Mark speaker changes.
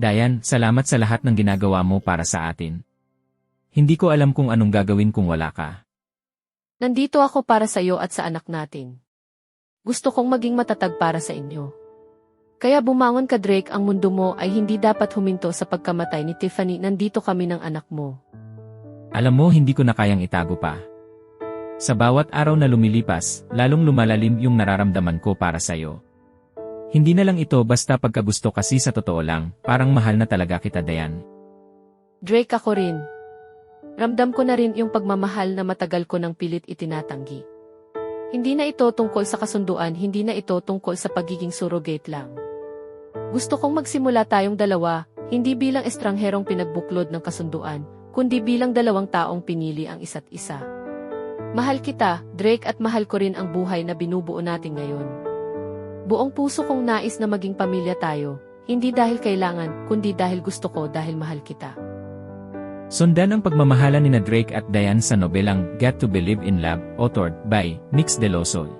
Speaker 1: Diane, salamat sa lahat ng ginagawa mo para sa atin. Hindi ko alam kung anong gagawin kung wala ka.
Speaker 2: Nandito ako para sa iyo at sa anak natin. Gusto kong maging matatag para sa inyo. Kaya bumangon ka, Drake, ang mundo mo ay hindi dapat huminto sa pagkamatay ni Tiffany. Nandito kami ng anak mo.
Speaker 1: Alam mo, hindi ko na kayang itago pa. Sa bawat araw na lumilipas, lalong lumalalim yung nararamdaman ko para sa'yo. Hindi na lang ito basta pagkagusto kasi sa totoo lang, parang mahal na talaga kita, Diane.
Speaker 2: Drake, ako rin. Ramdam ko na rin yung pagmamahal na matagal ko ng pilit itinatanggi. Hindi na ito tungkol sa kasunduan, hindi na ito tungkol sa pagiging surrogate lang. Gusto kong magsimula tayong dalawa, hindi bilang estrangherong pinagbuklod ng kasunduan, kundi bilang dalawang taong pinili ang isa't isa. Mahal kita, Drake, at mahal ko rin ang buhay na binubuo natin ngayon. Buong puso kong nais na maging pamilya tayo, hindi dahil kailangan, kundi dahil gusto ko, dahil mahal kita.
Speaker 1: Sundan ang pagmamahalan ni Drake at Diane sa nobelang Get to Believe in Love, authored by Nix De Loso.